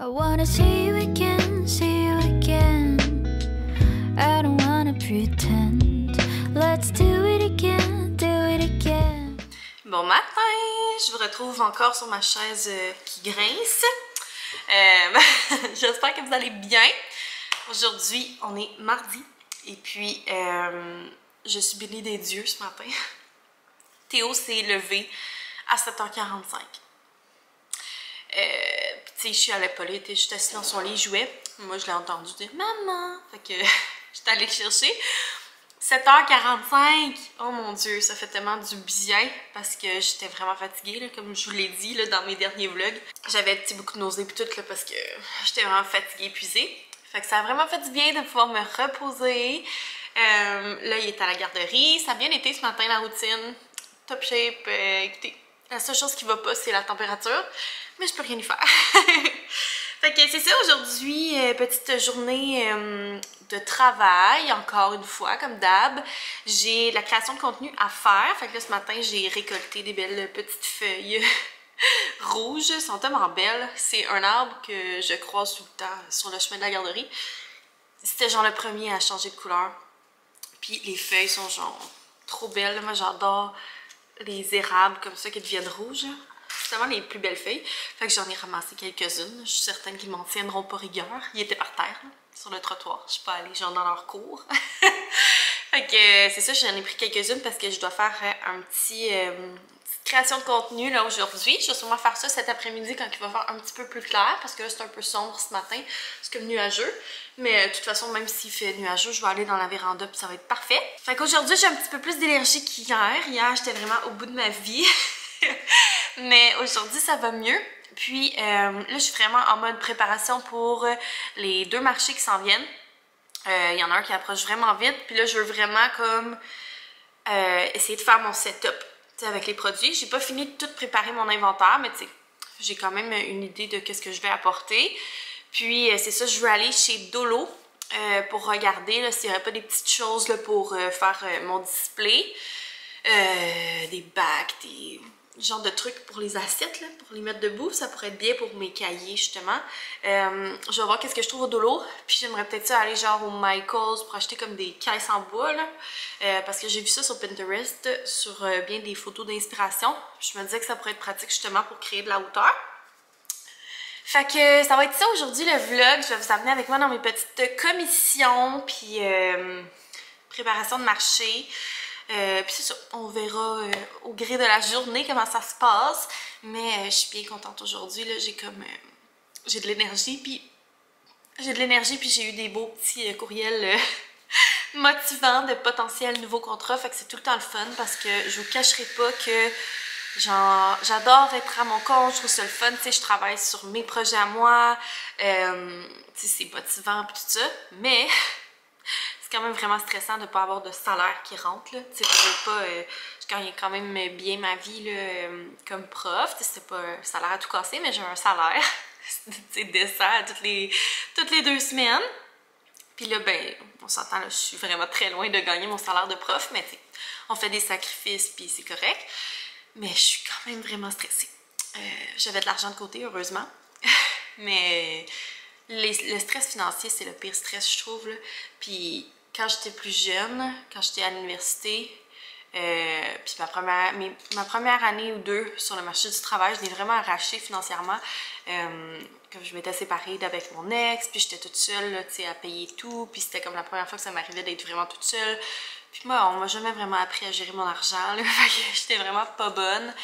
I wanna see you again, see you again. I don't wanna pretend. Let's do it again, do it again. Bon matin, je vous retrouve encore sur ma chaise qui grince. J'espère que vous allez bien. Aujourd'hui, on est mardi et puis je suis bénie des dieux ce matin. Théo s'est levé à 7h45. Tu sais, je suis allée pas là, il était juste assis dans son lit, il jouait. Moi, je l'ai entendu dire « Maman! » Fait que j'étais allée le chercher. 7h45! Oh mon Dieu, ça fait tellement du bien parce que j'étais vraiment fatiguée, là, comme je vous l'ai dit là, dans mes derniers vlogs. J'avais beaucoup de nausées et tout là, parce que j'étais vraiment fatiguée, épuisée. Fait que ça a vraiment fait du bien de pouvoir me reposer. Là, il est à la garderie. Ça a bien été ce matin, la routine. Top shape. Écoutez, la seule chose qui va pas, c'est la température. Mais je peux rien y faire. Fait que c'est ça aujourd'hui, petite journée de travail, encore une fois, comme d'hab. J'ai de la création de contenu à faire. Fait que là, ce matin, j'ai récolté des belles petites feuilles rouges. Elles sont tellement belles. C'est un arbre que je croise tout le temps sur le chemin de la garderie. C'était genre le premier à changer de couleur. Puis les feuilles sont genre trop belles. Moi, j'adore les érables comme ça qui deviennent rouges. C'est vraiment les plus belles feuilles. Fait que j'en ai ramassé quelques-unes. Je suis certaine qu'ils m'en tiendront pas rigueur. Ils étaient par terre, là, sur le trottoir. Je suis pas allée genre dans leur cours. Fait que c'est ça, j'en ai pris quelques-unes parce que je dois faire un petit petite création de contenu là aujourd'hui. Je vais sûrement faire ça cet après-midi quand il va faire un petit peu plus clair parce que là c'est un peu sombre ce matin. C'est comme nuageux. Mais de toute façon, même s'il fait nuageux, je vais aller dans la véranda puis ça va être parfait. Fait qu'aujourd'hui, j'ai un petit peu plus d'énergie qu'hier. Hier, j'étais vraiment au bout de ma vie. Mais aujourd'hui, ça va mieux. Puis là, je suis vraiment en mode préparation pour les deux marchés qui s'en viennent. Il y en a un qui approche vraiment vite. Puis là, je veux vraiment comme essayer de faire mon setup avec les produits. J'ai pas fini de tout préparer mon inventaire, mais tu sais, j'ai quand même une idée de ce que je vais apporter. Puis c'est ça, je veux aller chez Dolo pour regarder s'il n'y aurait pas des petites choses là, pour faire mon display. Des bacs, des genre de trucs pour les assiettes, là, pour les mettre debout. Ça pourrait être bien pour mes cahiers, justement. Je vais voir qu'est-ce que je trouve au Dolo. Puis j'aimerais peut-être ça aller genre au Michaels pour acheter comme des caisses en bois, là. Parce que j'ai vu ça sur Pinterest, sur bien des photos d'inspiration. Je me disais que ça pourrait être pratique, justement, pour créer de la hauteur. Fait que ça va être ça aujourd'hui, le vlog. Je vais vous amener avec moi dans mes petites commissions, puis préparation de marché. Puis c'est ça, on verra au gré de la journée comment ça se passe. Mais je suis bien contente aujourd'hui, là, j'ai de l'énergie, puis j'ai eu des beaux petits courriels motivants de potentiels nouveaux contrats. Fait que c'est tout le temps le fun parce que je vous cacherai pas que genre j'adore être à mon compte, je trouve ça le fun, tu sais, je travaille sur mes projets à moi, tu sais, c'est motivant pis tout ça, mais c'est quand même vraiment stressant de ne pas avoir de salaire qui rentre, là. Tu sais, je veux pas, je gagne quand même bien ma vie, là, comme prof. Tu sais, c'est pas un salaire à tout casser, mais j'ai un salaire, tu sais, décent toutes les 2 semaines. Puis là, ben, on s'entend, là, je suis vraiment très loin de gagner mon salaire de prof, mais tu sais, on fait des sacrifices, puis c'est correct. Mais je suis quand même vraiment stressée. J'avais de l'argent de côté, heureusement, mais le stress financier, c'est le pire stress, je trouve, là. Puis quand j'étais plus jeune, quand j'étais à l'université, puis ma première année ou deux sur le marché du travail, je l'ai vraiment arraché financièrement. Comme je m'étais séparée d'avec mon ex, puis j'étais toute seule là, à payer tout, puis c'était comme la première fois que ça m'arrivait d'être vraiment toute seule. Puis moi, on m'a jamais vraiment appris à gérer mon argent, là, j'étais vraiment pas bonne,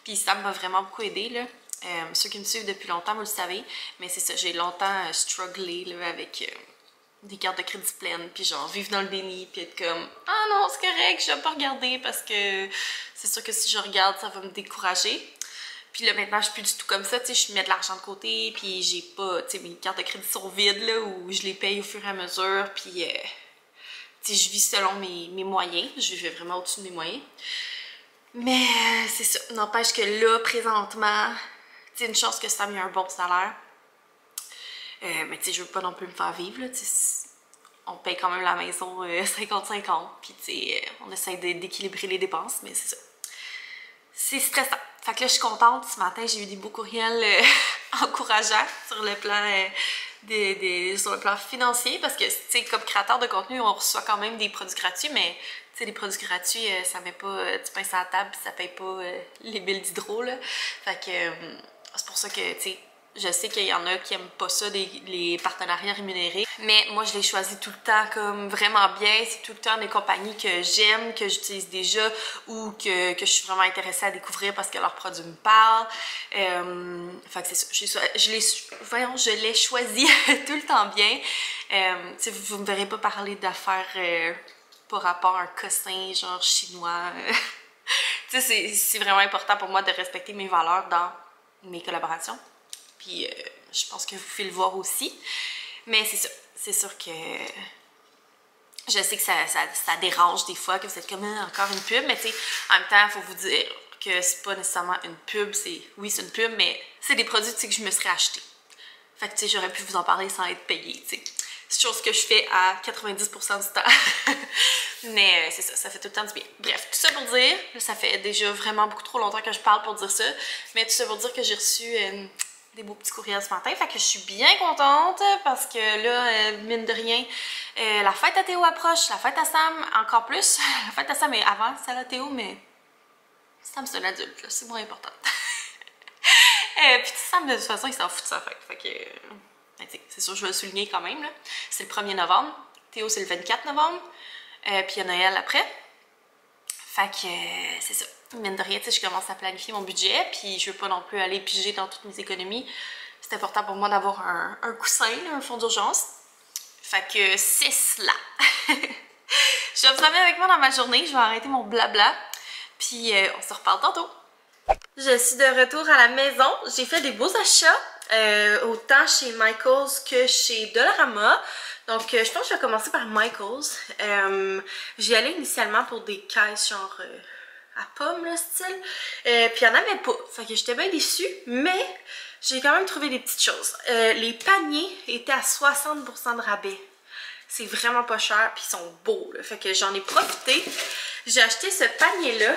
puis ça m'a vraiment beaucoup aidée, là. Ceux qui me suivent depuis longtemps, vous le savez, mais c'est ça, j'ai longtemps strugglé là, avec des cartes de crédit pleines, puis genre vivre dans le déni, puis être comme « Ah non, c'est correct, je vais pas regarder parce que c'est sûr que si je regarde, ça va me décourager. » Puis là, maintenant, je suis plus du tout comme ça, tu sais, je mets de l'argent de côté, puis j'ai pas, tu sais, mes cartes de crédit sont vides, là, où je les paye au fur et à mesure, puis tu sais, je vis selon mes moyens, je vis vraiment au-dessus de mes moyens. Mais c'est ça, n'empêche que là, présentement, c'est une chance que ça me ait un bon salaire. Mais tu sais, je veux pas non plus me faire vivre, là, tu sais, on paye quand même la maison 50-50, puis tu sais, on essaie d'équilibrer les dépenses, mais c'est ça. C'est stressant. Fait que là, je suis contente. Ce matin, j'ai eu des beaux courriels encourageant sur le plan sur le plan financier, parce que, tu sais, comme créateur de contenu, on reçoit quand même des produits gratuits, mais, tu sais, les produits gratuits, ça met pas du pain sur la table, ça paye pas les billes d'hydro, là. Fait que, c'est pour ça que, tu sais, je sais qu'il y en a qui aiment pas ça, les partenariats rémunérés. Mais moi, je les choisis tout le temps comme vraiment bien. C'est tout le temps des compagnies que j'aime, que j'utilise déjà ou que je suis vraiment intéressée à découvrir parce que leurs produits me parlent. Fait que c'est ça. Je les choisis tout le temps bien. Vous me verrez pas parler d'affaires par rapport à un cossin genre chinois. C'est vraiment important pour moi de respecter mes valeurs dans mes collaborations. Puis je pense que vous pouvez le voir aussi. Mais c'est ça. C'est sûr que je sais que ça dérange des fois, que vous êtes comme encore une pub. Mais tu sais, en même temps, il faut vous dire que c'est pas nécessairement une pub. Oui, c'est une pub, mais c'est des produits que je me serais acheté. Fait que tu sais, j'aurais pu vous en parler sans être payée, tu sais. C'est chose que je fais à 90% du temps. Mais c'est ça fait tout le temps du bien. Bref, tout ça pour dire, ça fait déjà vraiment beaucoup trop longtemps que je parle pour dire ça. Mais tout ça pour dire que j'ai reçu des beaux petits courriels ce matin, fait que je suis bien contente parce que là, mine de rien, la fête à Théo approche, la fête à Sam encore plus. La fête à Sam est avant celle à Théo, mais Sam c'est un adulte, là, c'est moins important. Puis Sam, de toute façon, il s'en fout de sa fête, fait que c'est sûr, je vais le souligner quand même, là. C'est le 1er novembre, Théo c'est le 24 novembre, puis il y a Noël après. Fait que c'est ça. Mine de rien, tu sais, je commence à planifier mon budget, puis je veux pas non plus aller piger dans toutes mes économies. C'est important pour moi d'avoir un coussin, là, un fonds d'urgence. Fait que c'est cela. Je vais vous amener avec moi dans ma journée, je vais arrêter mon blabla, puis on se reparle tantôt. Je suis de retour à la maison. J'ai fait des beaux achats, autant chez Michaels que chez Dollarama. Donc, je pense que je vais commencer par Michaels. J'y allais initialement pour des caisses genre à pommes, le style. Puis il n'y en avait pas. Fait que j'étais bien déçue, mais j'ai quand même trouvé des petites choses. Les paniers étaient à 60% de rabais. C'est vraiment pas cher, puis ils sont beaux, là. Fait que j'en ai profité. J'ai acheté ce panier-là,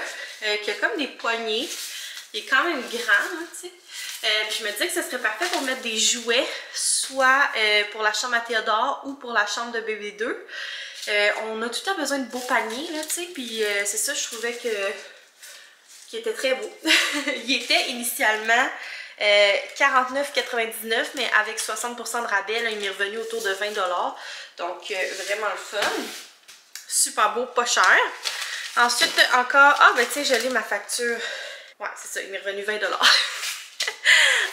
qui a comme des poignées. Il est quand même grand, hein, tu sais. Puis je me disais que ce serait parfait pour mettre des jouets, soit pour la chambre à Théodore ou pour la chambre de bébé 2. On a tout le temps besoin de beaux paniers, là, tu sais, puis c'est ça, je trouvais qu'il était très beau. Il était initialement 49,99, mais avec 60% de rabais, là, il m'est revenu autour de 20$. Donc, vraiment le fun. Super beau, pas cher. Ensuite, encore, ben tu sais, je l'ai ma facture. Ouais, c'est ça, il m'est revenu 20$.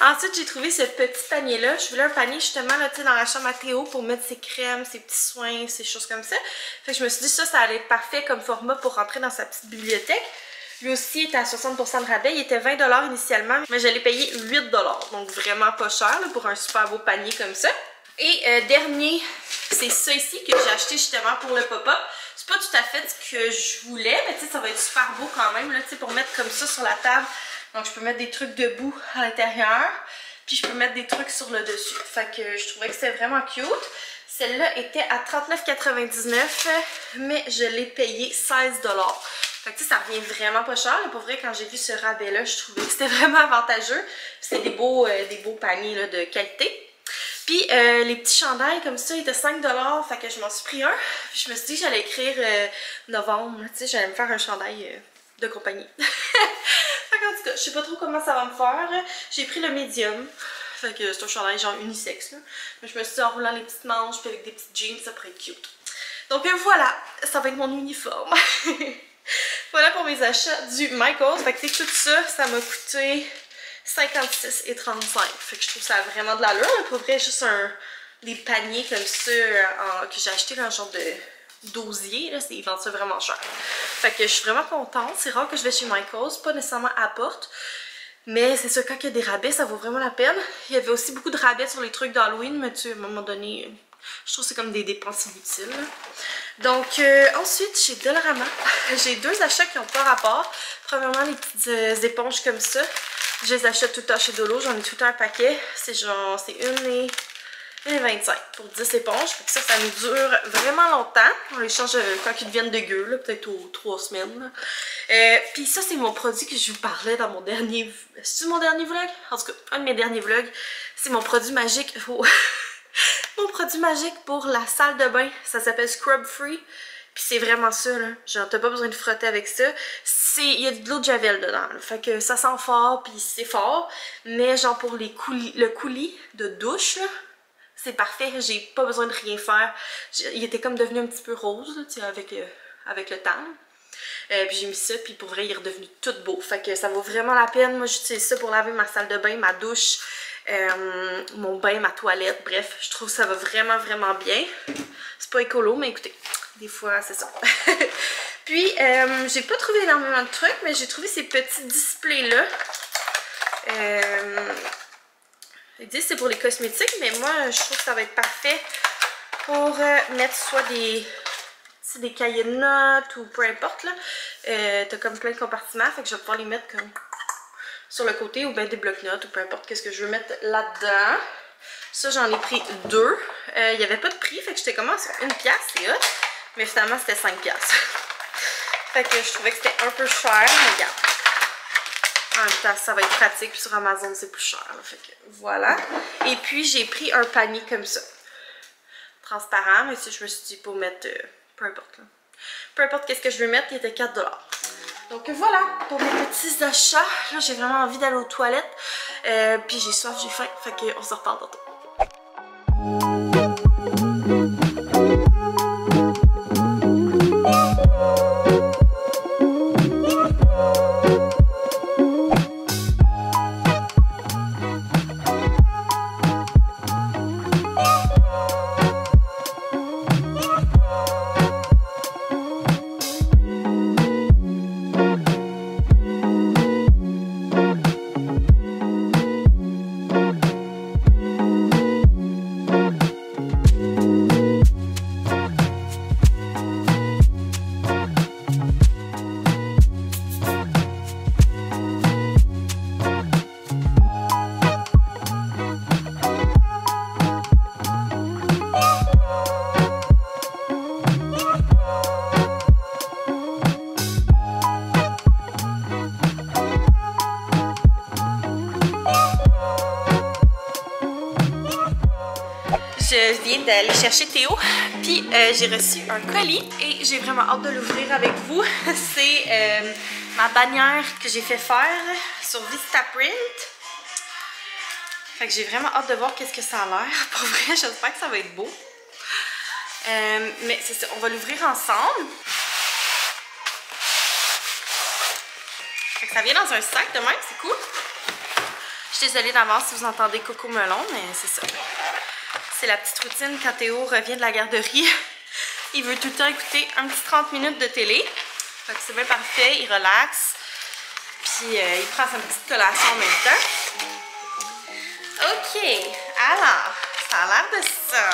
Ensuite, j'ai trouvé ce petit panier-là. Je voulais un panier justement là, dans la chambre à Théo pour mettre ses crèmes, ses petits soins, ces choses comme ça. Fait que je me suis dit ça allait être parfait comme format pour rentrer dans sa petite bibliothèque. Lui aussi était à 60% de rabais. Il était 20$ initialement, mais je l'ai payé 8$. Donc vraiment pas cher là, pour un super beau panier comme ça. Et dernier, c'est ça ici que j'ai acheté justement pour le pop-up. C'est pas tout à fait ce que je voulais, mais tu sais, ça va être super beau quand même là, pour mettre comme ça sur la table. Donc je peux mettre des trucs debout à l'intérieur, puis je peux mettre des trucs sur le dessus. Fait que je trouvais que c'était vraiment cute. Celle-là était à 39,99$, mais je l'ai payé 16$. Fait que tu sais, ça revient vraiment pas cher. Pour vrai, quand j'ai vu ce rabais-là, je trouvais que c'était vraiment avantageux. C'est des beaux paniers là, de qualité. Puis les petits chandails comme ça, ils étaient 5$, fait que je m'en suis pris un. Puis je me suis dit que j'allais écrire novembre, tu sais, j'allais me faire un chandail de compagnie. En tout cas, je sais pas trop comment ça va me faire. J'ai pris le médium. Fait que c'est un chandail genre unisexe là. Mais je me suis dit en roulant les petites manches puis avec des petites jeans, ça pourrait être cute. Donc voilà, ça va être mon uniforme. Voilà pour mes achats du Michaels. Fait que tout ça, ça m'a coûté 56,35$. Fait que je trouve ça vraiment de l'allure. Pour vrai, juste des paniers comme ça que j'ai acheté dans un genre de d'osier, là, ils vendent ça vraiment cher. Fait que je suis vraiment contente. C'est rare que je vais chez Michaels, pas nécessairement à porte. Mais c'est ça, quand il y a des rabais, ça vaut vraiment la peine. Il y avait aussi beaucoup de rabais sur les trucs d'Halloween, mais tu sais, à un moment donné, je trouve que c'est comme des dépenses inutiles. Donc, ensuite, chez Dollarama, j'ai deux achats qui n'ont pas rapport. Premièrement, les petites éponges comme ça. Je les achète tout le temps chez Dolo, j'en ai tout un paquet. C'est genre, c'est une et et 25 pour 10 éponges. Fait que ça nous dure vraiment longtemps. On les change quand ils deviennent dégueux, peut-être aux 3 semaines. Puis ça, c'est mon produit que je vous parlais dans mon dernier... C'est-tu mon dernier vlog? En tout cas, un de mes derniers vlogs. C'est mon produit magique. Oh. Mon produit magique pour la salle de bain. Ça s'appelle Scrub Free. Puis c'est vraiment ça, là. Genre, t'as pas besoin de frotter avec ça. Il y a de l'eau de javel dedans, là. Fait que ça sent fort, puis c'est fort. Mais genre pour le coulis de douche, là, c'est parfait. J'ai pas besoin de rien faire. Il était comme devenu un petit peu rose, là, tu sais, avec le temps. Puis j'ai mis ça, puis pour vrai, il est redevenu tout beau. Fait que ça vaut vraiment la peine. Moi, j'utilise ça pour laver ma salle de bain, ma douche, mon bain, ma toilette. Bref, je trouve que ça va vraiment, vraiment bien. C'est pas écolo, mais écoutez, des fois, c'est ça. Puis, j'ai pas trouvé énormément de trucs, mais j'ai trouvé ces petits displays-là. Ils disent que c'est pour les cosmétiques, mais moi, je trouve que ça va être parfait pour mettre soit des cahiers de notes ou peu importe, là. T'as comme plein de compartiments, fait que je vais pouvoir les mettre comme sur le côté ou bien des blocs-notes ou peu importe qu'est-ce que je veux mettre là-dedans. Ça, j'en ai pris 2. Il n'y avait pas de prix, fait que j'étais comme sur 1$, c'est hot. Mais finalement, c'était 5$. Fait que je trouvais que c'était un peu cher, mais regarde. En même temps, ça va être pratique, puis sur Amazon, c'est plus cher. Là, fait que voilà. Et puis, j'ai pris un panier comme ça. Transparent, mais si je me suis dit pour mettre... peu importe. Là. Peu importe qu'est-ce que je veux mettre, il était 4$. Donc voilà, pour mes petits achats. Là, j'ai vraiment envie d'aller aux toilettes. Puis j'ai soif, j'ai faim. Fait qu'on se reparle tantôt. Je viens d'aller chercher Théo, puis j'ai reçu un colis et j'ai vraiment hâte de l'ouvrir avec vous. C'est ma bannière que j'ai fait faire sur Vistaprint. Fait que j'ai vraiment hâte de voir qu'est-ce que ça a l'air. Pour vrai, j'espère que ça va être beau. Mais c'est ça, on va l'ouvrir ensemble. Fait que ça vient dans un sac de même, c'est cool. Je suis désolée d'avance si vous entendez Coco Melon, mais c'est ça. C'est la petite routine quand Théo revient de la garderie. Il veut tout le temps écouter un petit 30 minutes de télé. Fait que c'est bien parfait, il relaxe. Puis il prend sa petite collation en même temps. Ok, alors, ça a l'air de ça.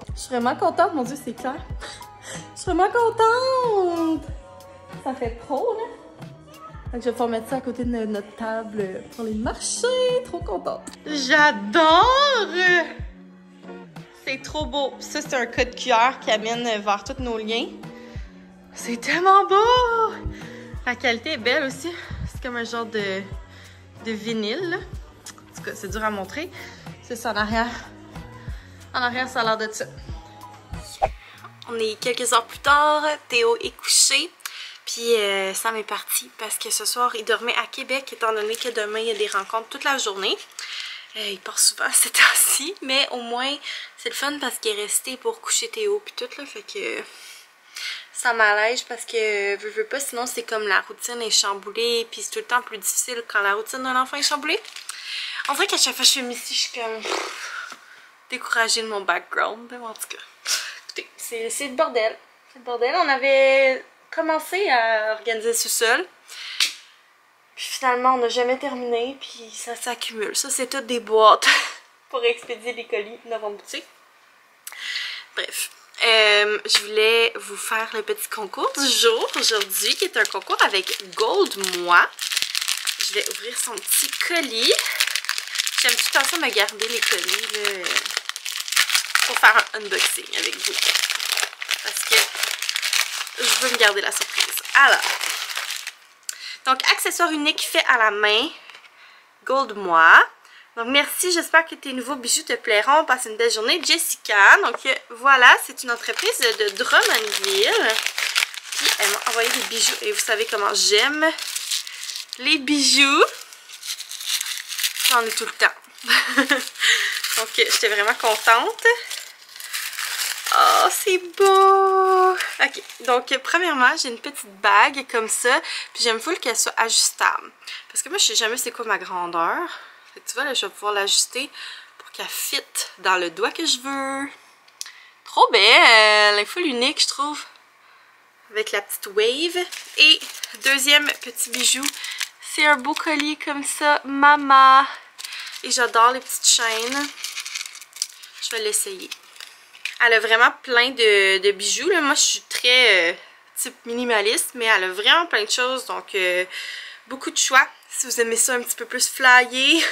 Je suis vraiment contente, mon Dieu, c'est clair. Je suis vraiment contente. Ça fait pro, là. Donc, je vais pouvoir mettre ça à côté de notre table pour les marcher. Trop contente. J'adore! C'est trop beau. Ça, c'est un code QR qui amène vers tous nos liens. C'est tellement beau! La qualité est belle aussi. C'est comme un genre de vinyle, là. En tout cas, c'est dur à montrer. C'est ça en arrière. En arrière, ça a l'air de ça. On est quelques heures plus tard, Théo est couché, puis Sam est parti parce que ce soir, il dormait à Québec, étant donné que demain, il y a des rencontres toute la journée. Il part souvent ces temps-ci, mais au moins, c'est le fun parce qu'il est resté pour coucher Théo puis tout, là, fait que ça m'allège parce que, veux pas, sinon c'est comme la routine est chamboulée, puis c'est tout le temps plus difficile quand la routine d'un enfant est chamboulée. On dirait qu'à chaque fois que je suis ici, je suis comme découragée de mon background, en tout cas. Écoutez, c'est le bordel. C'est le bordel. On avait commencé à organiser le sous-sol. Puis finalement, on n'a jamais terminé. Puis ça s'accumule. Ça, c'est toutes des boîtes pour expédier les colis dans mon boutique. Bref. Je voulais vous faire le petit concours du jour aujourd'hui, qui est un concours avec Gold Moi. Je vais ouvrir son petit colis. J'aime tout le temps ça me garder les colis là, pour faire un unboxing avec vous. Parce que je veux me garder la surprise. Alors, donc accessoire unique fait à la main, Gold Moi. Donc merci, j'espère que tes nouveaux bijoux te plairont. Passe une belle journée, Jessica. Donc voilà, c'est une entreprise de Drummondville. Puis elle m'a envoyé des bijoux et vous savez comment j'aime les bijoux. J'en ai tout le temps. Donc j'étais vraiment contente. Oh, c'est beau! Ok, donc premièrement, j'ai une petite bague comme ça. Puis j'aime full qu'elle soit ajustable. Parce que moi, je sais jamais c'est quoi ma grandeur. Fait que tu vois, là, je vais pouvoir l'ajuster pour qu'elle fit dans le doigt que je veux. Trop belle! Elle est full unique, je trouve. Avec la petite wave. Et deuxième petit bijou, c'est un beau collier comme ça, Mama. Et j'adore les petites chaînes. Je vais l'essayer. Elle a vraiment plein de bijoux. Là. Moi, je suis très type minimaliste, mais elle a vraiment plein de choses. Donc, beaucoup de choix. Si vous aimez ça un petit peu plus flyé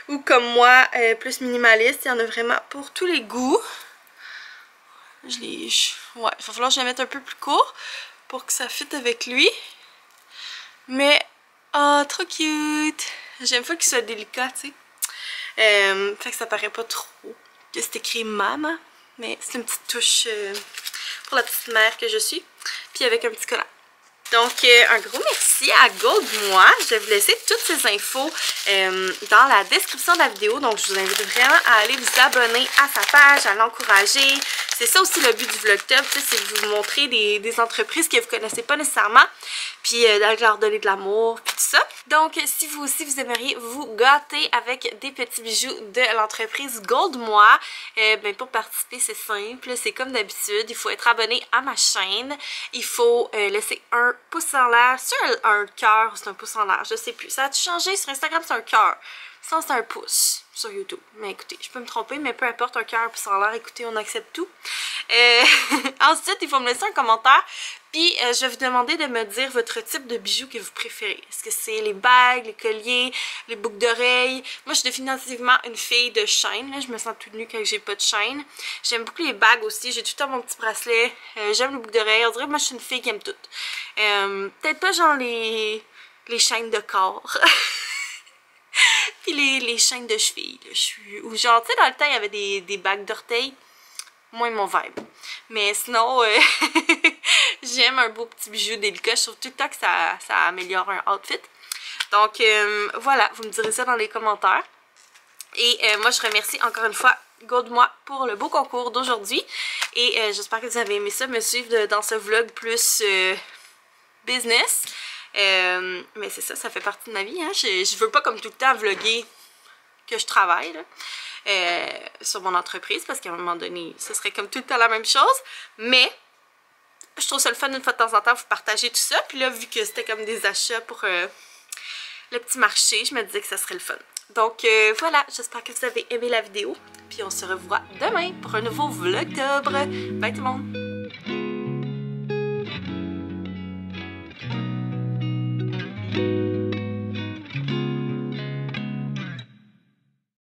ou comme moi, plus minimaliste, il y en a vraiment pour tous les goûts. Ouais, il va falloir que je la mette un peu plus court pour que ça fitte avec lui. Mais, oh, trop cute! J'aime pas qu'il soit délicat, tu sais. Fait que ça paraît pas trop que c'est écrit Maman. Mais c'est une petite touche pour la petite mère que je suis. Puis avec un petit collant. Donc, un gros merci à Gold Moi. Je vais vous laisser toutes ces infos dans la description de la vidéo. Donc, je vous invite vraiment à aller vous abonner à sa page, à l'encourager. C'est ça aussi le but du Vlogtober, c'est de vous montrer des entreprises que vous ne connaissez pas nécessairement. Puis de leur donner de l'amour, puis tout ça. Donc, si vous aussi, vous aimeriez vous gâter avec des petits bijoux de l'entreprise Gold Moi, ben pour participer, c'est simple. C'est comme d'habitude, il faut être abonné à ma chaîne. Il faut laisser un pouce en l'air. C'est un cœur ou c'est un pouce en l'air? Je sais plus. Ça a-tu changé? Sur Instagram, c'est un cœur. Sinon, c'est un pouce sur YouTube. Mais écoutez, je peux me tromper, mais peu importe, un cœur, un pouce en l'air, écoutez, on accepte tout. Ensuite, il faut me laisser un commentaire. Puis, je vais vous demander de me dire votre type de bijoux que vous préférez. Est-ce que c'est les bagues, les colliers, les boucles d'oreilles? Moi, je suis définitivement une fille de chaîne. Là. Je me sens toute nue quand j'ai pas de chaîne. J'aime beaucoup les bagues aussi. J'ai tout le temps mon petit bracelet. J'aime les boucles d'oreilles. On dirait que moi, je suis une fille qui aime tout. Peut-être pas genre les chaînes de corps. Puis les chaînes de cheville. Ou genre, tu sais, dans le temps, il y avait des bagues d'orteils. Moins mon vibe. Mais sinon, j'aime un beau petit bijou délicat. Je trouve tout le temps que ça améliore un outfit. Donc, voilà, vous me direz ça dans les commentaires. Et moi, je remercie encore une fois Gold Moi pour le beau concours d'aujourd'hui. Et j'espère que vous avez aimé ça, me suivre dans ce vlog plus business. Mais c'est ça, ça fait partie de ma vie. Hein? Je veux pas comme tout le temps vlogger que je travaille là. Sur mon entreprise parce qu'à un moment donné ce serait comme tout le temps la même chose, mais je trouve ça le fun une fois de temps en temps vous partager tout ça, puis là vu que c'était comme des achats pour le petit marché, je me disais que ça serait le fun. Donc voilà, j'espère que vous avez aimé la vidéo, puis on se revoit demain pour un nouveau Vlogtober. Bye tout le monde!